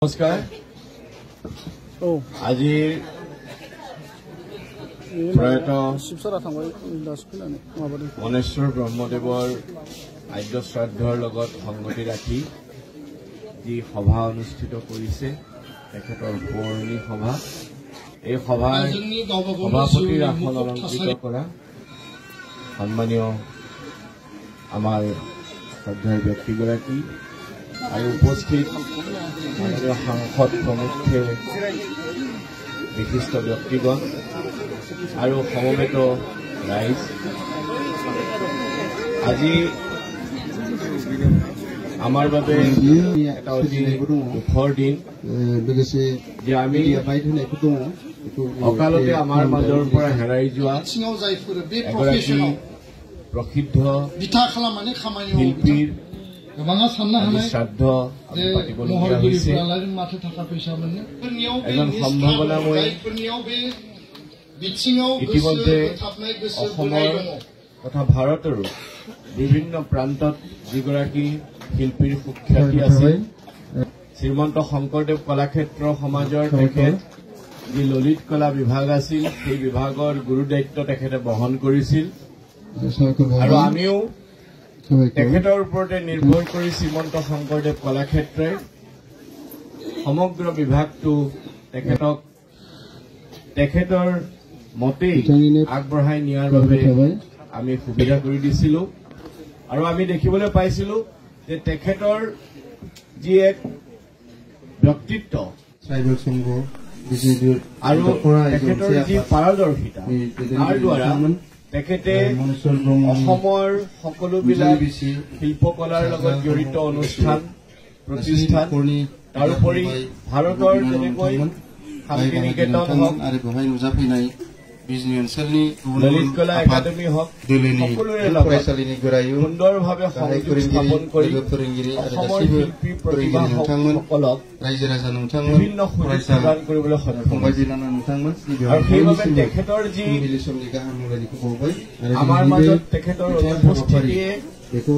নমস্কাৰ আজি প্ৰয়াত মনেশ্বৰ ব্ৰহ্মদেৱৰ আদ্য শ্ৰাদ্ধৰ লগত সংগতি ৰাখি যি সভা অনুষ্ঠিত কৰিছে তেখেতৰ পুৰণি সভা এই সভাৰ সভাপতিৰ আসন অলংকৃত কৰা সন্মানীয় আমাৰ শ্ৰদ্ধাৰ ব্যক্তিগৰাকী আৰু উপস্থিত মাননীয় সাংসদ প্ৰমুখ্যে বিশিষ্ট ব্যক্তিগণ আৰু সমবেত ৰাইজ আজি আমাৰ বাবে এটা অতি দুখৰ দিন যে আমি অকালতে আমাৰ মাজৰ পৰা হেৰাই যোৱা এগৰাকী প্ৰসিদ্ধ শিল্পীৰ শ্ৰাদ্ধ পাতিবলগীয়া হৈছে এজন সম্ভাৱনাময় ইতিমধ্যে অসমৰ তথা ভাৰতৰো বিভিন্ন প্ৰান্তত যিগৰাকী শিল্পীৰ সুখ্যাতি আছে শ্ৰীমন্ত শংকৰদেৱ কলাক্ষেত্ৰ সমাজৰ তেখেত যি ললিত কলা বিভাগ আছিল সেই বিভাগৰ গুৰু দায়িত্ব তেখেতে বহন কৰিছিল আৰু আমিও তেখেতৰ ওপৰতে নিৰ্ভৰ কৰি শ্ৰীমন্ত শংকৰদেৱ কলাক্ষেত্ৰই সমগ্ৰ বিভাগটো তেখেতৰ মতেই আগবঢ়াই নিয়াৰ বাবে আমি সুবিধা কৰি দিছিলো আৰু আমি দেখিবলৈ পাইছিলো যে তেখেতৰ যি এক ব্যক্তিত্ব আৰু তেখেতৰ যি পাৰদৰ্শিতা তাৰ দ্বাৰা তেখেতে অসমৰ সকলোবিলাক শিল্পকলাৰ লগত জড়িত অনুষ্ঠান প্ৰতিষ্ঠান তাৰোপৰি ভাৰতৰ যেনেকৈ শান্তি নিকেতন হওক ললিত কলা একাডেমী হওক সকলোৰে লগত সুন্দৰভাৱে সংযোগ স্থাপন কৰি অসমৰ শিল্পী প্ৰতিভাসকলক বিভিন্ন সুযোগ প্ৰদান কৰিবলৈ সক্ষম আৰু সেইবাবে তেখেতৰ যি আমাৰ মাজত তেখেতৰ অনুপস্থিতিয়ে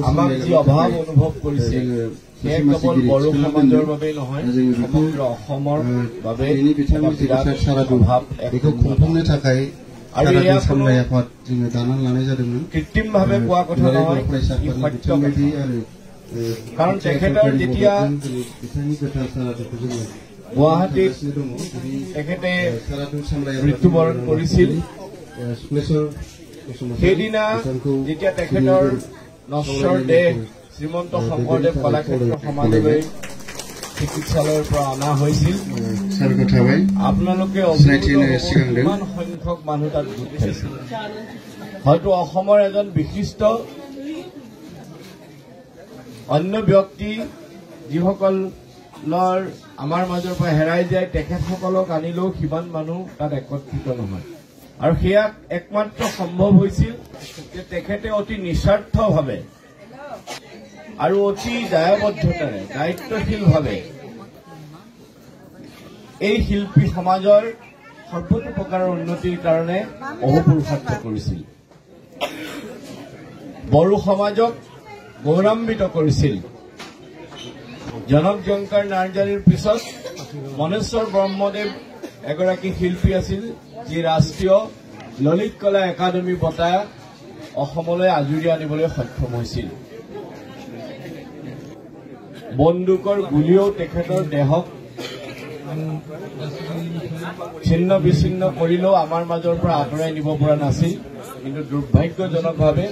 আমাক যি অভাৱ অনুভৱ কৰিছে সেয়া কেৱল বড়ো সমাজৰ বাবেই নহয় সমগ্ৰ অসমৰ বাবে অভাৱ আৰু এয়া কৃত্ৰিমভাৱে কোৱা কথা নহয় সত্য কাৰণ তেখেতৰ যেতিয়া গুৱাহাটীত তেখেতে মৃত্যুবৰণ কৰিছিল সেইদিনা যেতিয়া তেখেতৰ নশ্বৰ দেহ শ্ৰীমন্ত শংকৰদেৱ কলাক্ষেত্ৰ সমাজলৈ চিকিৎসালয়ৰ পৰা অনা হৈছিল আপোনালোকে ইমান সংখ্যক মানুহ তাত গোট খাইছিল হয়তো অসমৰ এজন বিশিষ্ট অন্য ব্যক্তি যিসকলৰ আমাৰ মাজৰ পৰা হেৰাই যায় তেখেতসকলক আনিলেও সিমান মানুহ তাত একত্ৰিত নহয় আৰু সেয়া একমাত্ৰ সম্ভৱ হৈছিল যে তেখেতে অতি নিস্বাৰ্থভাৱে আৰু অতি দায়বদ্ধতাৰে দায়িত্বশীলভাৱে এই শিল্পী সমাজৰ সৰ্বতো প্ৰকাৰৰ উন্নতিৰ কাৰণে অহোপুৰুষাৰ্থ কৰিছিল বড়ো সমাজক গৌৰৱান্বিত কৰিছিল জনক জংকাৰ নাৰ্জাৰীৰ পিছত মনেশ্বৰ ব্ৰহ্মদেৱ এগৰাকী শিল্পী আছিল যি ৰাষ্ট্ৰীয় ললিত কলা একাডেমী বঁটা অসমলৈ আজুৰি আনিবলৈ সক্ষম হৈছিল বন্দুকৰ গুলীয়েও তেখেতৰ দেহক ছিন্ন বিচ্ছিন্ন কৰিলেও আমাৰ মাজৰ পৰা আঁতৰাই নিব পৰা নাছিল কিন্তু দুৰ্ভাগ্যজনকভাৱে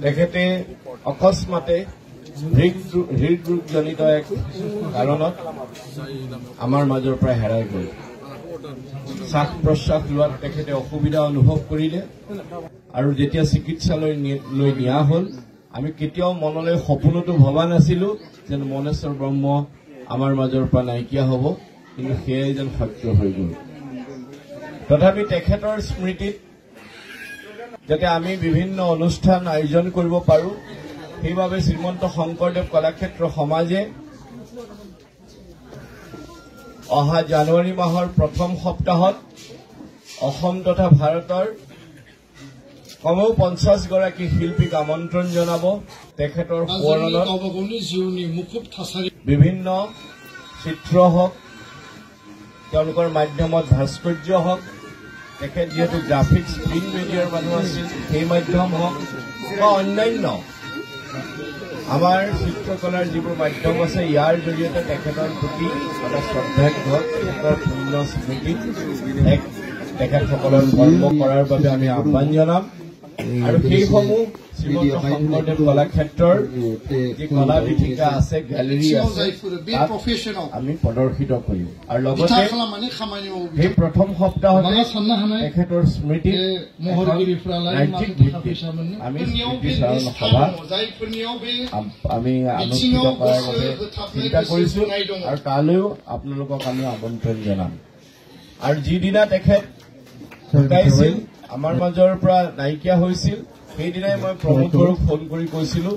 তেখেতে অকস্মাতে হৃদৰোগজনিত এক কাৰণত আমাৰ মাজৰ পৰা হেৰাই গল শ্বাস প্ৰশ্বাস লোৱাত তেখেতে অসুবিধা অনুভৱ কৰিলে আৰু যেতিয়া চিকিৎসালয় লৈ নিয়া হল আমি কেতিয়াও মনলৈ সপোনতো ভবা নাছিলো যেন মনেশ্বৰ ব্ৰহ্ম আমাৰ মাজৰ পৰা নাইকিয়া হ'ব কিন্তু সেয়াই যেন সত্য হৈ গল তথাপি তেখেতৰ স্মৃতিত যাতে আমি বিভিন্ন অনুষ্ঠান আয়োজন কৰিব পাৰো সেইবাবে শ্ৰীমন্ত শংকৰদেৱ কলাক্ষেত্ৰ সমাজে অহা জানুৱাৰী মাহৰ প্ৰথম সপ্তাহত অসম তথা ভাৰতৰ কমেও 50 গৰাকী শিল্পীক আমন্ত্ৰণ জনাব তেখেতৰ সোঁৱৰণত বিভিন্ন চিত্ৰ হওক তেওঁলোকৰ মাধ্যমত ভাস্কৰ্য হওক তেখেত যিহেতু গ্ৰাফিক্স প্ৰিণ্ট মিডিয়াৰ মানুহ আছিল সেই মাধ্যম হওক বা অন্যান্য আমাৰ চিত্ৰকলাৰ যিবোৰ মাধ্যম আছে ইয়াৰ জৰিয়তে তেখেতৰ প্ৰতি এটা শ্ৰদ্ধাৰ্ঘ্য তেখেতৰ পূৰ্ণ স্মৃতিত এক তেখেতসকলৰ কৰ্ম কৰাৰ বাবে আমি আহ্বান জনাম আৰু সেইসমূহ শ্ৰীমন্ত শংকৰদেৱ কলাক্ষেত্ৰৰ যি কলা বিথীকা আছে গেলেৰী আছে আমি প্ৰদৰ্শিত কৰিম আৰু লগতে সেই প্ৰথম সপ্তাহতে তেখেতৰ স্মৃতিত ৰাজ্যিক ভিত্তিত আমি স্মৃতিচাৰণ সভা আমি অনুষ্ঠিত কৰাৰ বাবে চিন্তা কৰিছো আৰু তালৈও আপোনালোকক আমি আমন্ত্ৰণ জনাম আৰু যিদিনা তেখেত ঢুকাইছিল আমাৰ মাজৰ পৰা নাইকিয়া হৈছিল সেইদিনাই মই প্ৰমোদ বড়োক ফোন কৰি কৈছিলো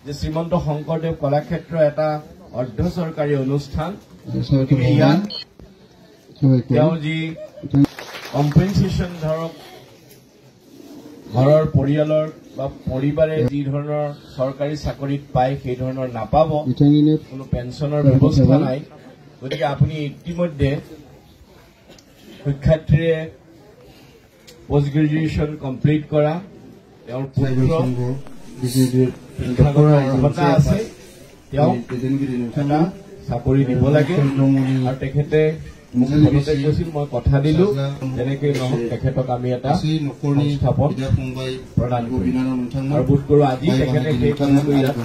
যে শ্ৰীমন্ত শংকৰদেৱ কলাক্ষেত্ৰ এটা অৰ্ধ চৰকাৰী অনুষ্ঠান ইয়াত তেওঁ যি কম্পেনচেশ্যন ধৰক ঘৰৰ পৰিয়ালৰ বা পৰিবাৰে যি ধৰণৰ চৰকাৰী চাকৰিত পায় সেই ধৰণৰ নাপাব কোনো পেঞ্চনৰ ব্যৱস্থা নাই গতিকে আপুনি ইতিমধ্যে শিক্ষাৰ্থীৰে পোষ্ট গ্ৰেজুৱেশ্যন কমপ্লিট কৰা তেওঁৰ পুত্ৰ অৰ্হতা আছে তেওঁ এটা চাকৰি দিব লাগে আৰু তেখেতে মোক ঘৰতে কৈছিল মই কথা দিলো যেনেকৈ নহওক তেখেতক আমি এটা সংস্থাপন প্ৰদান কৰিম আৰু বোধ কৰোঁ আজি তেখেতে সেই কামটো ইয়াত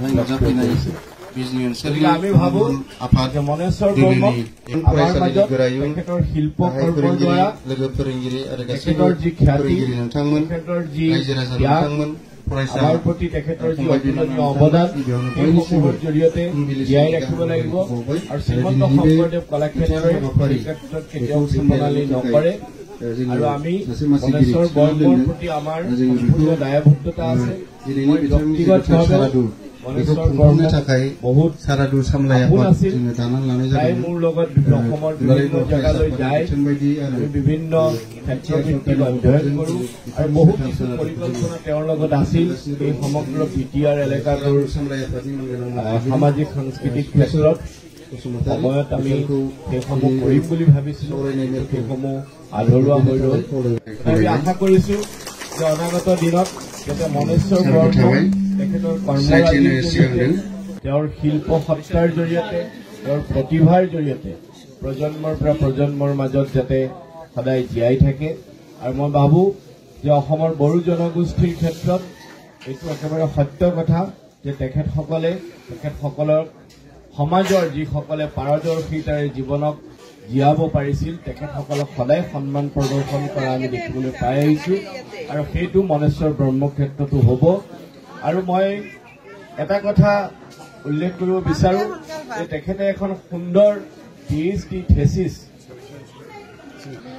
কৰিছে গতিকে আমি ভাবো যে মনেশ্বৰ বৰ্মক আমাৰ মাজত তেখেতৰ শিল্প কৰ্মৰ দ্বাৰা তেখেতৰ যি খ্যাতি তেখেতৰ যি জ্ঞান আমাৰ প্ৰতি তেখেতৰ যি অতুলনীয় অৱদান সেইসমূহৰ জৰিয়তে জীয়াই ৰাখিব লাগিব আৰু শ্ৰীমন্ত শংকৰদেৱ কলাক্ষেত্ৰই এই ক্ষেত্ৰত কেতিয়াও প্ৰণালী নকৰে আৰু আমি মনেশ্বৰ বৰ্মৰ প্ৰতি আমাৰ সম্পূৰ্ণ দায়বদ্ধতা আছে মই ব্যক্তিগতভাৱে মনেশ্বৰ বৰ্মক বহুত আপোন আছিল তাই মোৰ লগত অসমৰ বিভিন্ন জেগালৈ যায় আমি বিভিন্ন ক্ষেত্ৰভিত্তিক অধ্যয়ন কৰোঁ আৰু বহু কিছু পৰিকল্পনা তেওঁৰ লগত আছিল এই সমগ্ৰ বিটিআৰ এলেকাটোৰ সামাজিক সাংস্কৃতিক ক্ষেত্ৰত সময়ত আমি সেইসমূহ কৰিম বুলি ভাবিছিলো সেইসমূহ আধৰুৱা হৈ ৰল আমি আশা কৰিছো যে অনাগত দিনত যাতে মনেশ্বৰ বৰ্মক তেখেতৰ কৰ্মৰাজিৰ জৰিয়তে তেওঁৰ শিল্প সত্তাৰ জৰিয়তে তেওঁৰ প্ৰতিভাৰ জৰিয়তে প্ৰজন্মৰ পৰা প্ৰজন্মৰ মাজত যাতে সদায় জীয়াই থাকে আৰু মই ভাবোঁ যে অসমৰ বড়ো জনগোষ্ঠীৰ ক্ষেত্ৰত এইটো একেবাৰে সত্য কথা যে তেখেতসকলৰ সমাজৰ যিসকলে পাৰদৰ্শিতাৰে জীৱনক জীয়াব পাৰিছিল তেখেতসকলক সদায় সন্মান প্ৰদৰ্শন কৰা আমি দেখিবলৈ পাই আহিছোঁ আৰু সেইটো মনেশ্বৰ বৰ্মৰ ক্ষেত্ৰতো হ'ব আৰু মই এটা কথা উল্লেখ কৰিব বিচাৰোঁ যে তেখেতে এখন সুন্দৰ PhD থেচিছ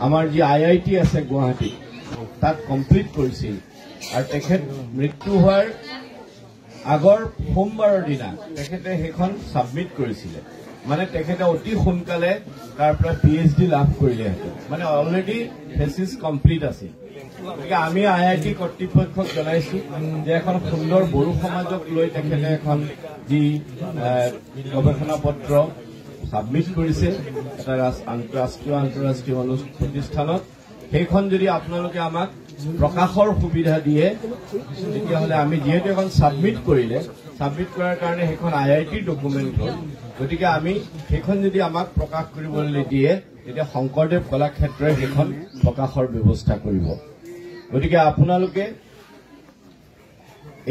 আমাৰ যি IIT আছে গুৱাহাটীত তাত কমপ্লিট কৰিছিল আৰু তেখেত মৃত্যু হোৱাৰ আগৰ সোমবাৰৰ দিনা তেখেতে সেইখন ছাবমিট কৰিছিলে মানে তেখেতে অতি সোনকালে তাৰ পৰা PhD লাভ কৰিলেহেঁতেন মানে অলৰেডি থেচিছ কমপ্লিট আছিল গতিকে আমি IIT কৰ্তৃপক্ষক জনাইছো যে এখন সুন্দৰ বড়ো সমাজক লৈ তেখেতে এখন যি গৱেষণা পত্ৰ ছাবমিট কৰিছে এটা আন্তঃৰাষ্ট্ৰীয় প্ৰতিষ্ঠানত সেইখন যদি আপোনালোকে আমাক প্ৰকাশৰ সুবিধা দিয়ে তেতিয়াহ'লে আমি যিহেতু এখন ছাবমিট কৰাৰ কাৰণে সেইখন IIT ডকুমেণ্ট হ'ল গতিকে আমি সেইখন যদি আমাক প্ৰকাশ কৰিবলৈ দিয়ে তেতিয়া শংকৰদেৱ কলাক্ষেত্ৰই সেইখন প্ৰকাশৰ ব্যৱস্থা কৰিব গতিকে আপোনালোকে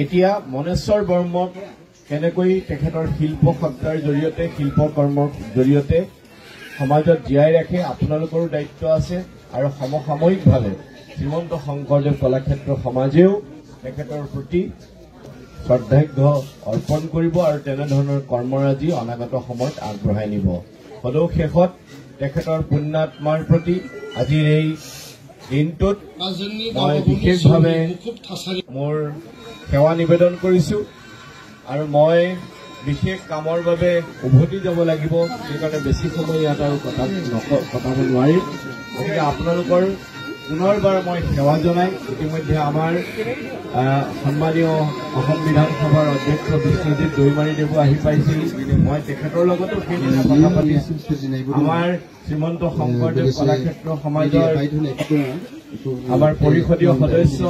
এতিয়া মনেশ্বৰ বৰ্মক কেনেকৈ তেখেতৰ শিল্প সত্তাৰ জৰিয়তে শিল্প কৰ্মৰ জৰিয়তে সমাজত জীয়াই ৰাখে আপোনালোকৰো দায়িত্ব আছে আৰু সমসাময়িকভাৱে শ্ৰীমন্ত শংকৰদেৱ কলাক্ষেত্ৰ সমাজেও তেখেতৰ প্ৰতি শ্ৰদ্ধাৰ্ঘ্য অৰ্পণ কৰিব আৰু তেনেধৰণৰ কৰ্মৰাজি অনাগত সময়ত আগবঢ়াই নিব সদৌ শেষত তেখেতৰ পুণ্যাত্মাৰ প্ৰতি আজিৰ এই দিনটোত মই বিশেষভাৱে মোৰ সেৱা নিবেদন কৰিছোঁ আৰু মই বিশেষ কামৰ বাবে উভতি যাব লাগিব সেইকাৰণে বেছি সময় ইয়াত আৰু কটাব নোৱাৰিম গতিকে আপোনালোকৰ পুনৰবাৰ মই সেৱা জনাই ইতিমধ্যে আমাৰ সন্মানীয় অসম বিধানসভাৰ অধ্যক্ষ বিশ্বজিৎ দৈমাৰীদেৱো আহি পাইছিল। মই তেখেতৰ লগতো সেইদিনা কথা পাতিছোঁ। আমাৰ শ্ৰীমন্ত শংকৰদেৱ কলাক্ষেত্ৰ সমাজৰ আমাৰ পৰিষদীয় সদস্য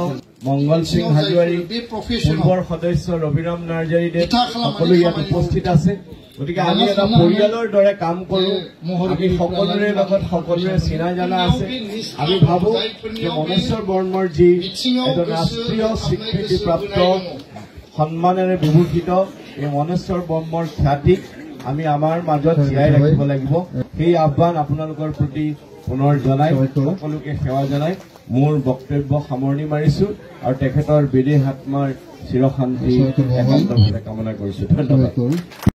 মংগল সিং হাজোৱাৰী, পূৰ্বৰ সদস্য ৰবিৰাম নাৰ্জাৰীদেৱ সকলো ইয়াত উপস্থিত আছে। গতিকে আমি এটা পৰিয়ালৰ দৰে কাম কৰো। আমি সকলোৰে লগত সকলোৰে চিনা জানা আছে। আমি ভাবো যে মনেশ্বৰ বৰ্মাৰ যি এজন ৰাষ্ট্ৰীয় স্বীকৃতিপ্ৰাপ্ত সন্মানেৰে বিভূষিত এই মনেশ্বৰ বৰ্মাৰ খ্যাতিক আমি আমাৰ মাজত জীয়াই ৰাখিব লাগিব। সেই আহ্বান আপোনালোকৰ প্ৰতি পুনৰ জনাই সকলোকে সেৱা জনাই মোৰ বক্তব্য সামৰণি মাৰিছো আৰু তেখেতৰ বিদেহ আত্মাৰ চিৰশান্তি একান্তভাৱে কামনা কৰিছো। ধন্যবাদ।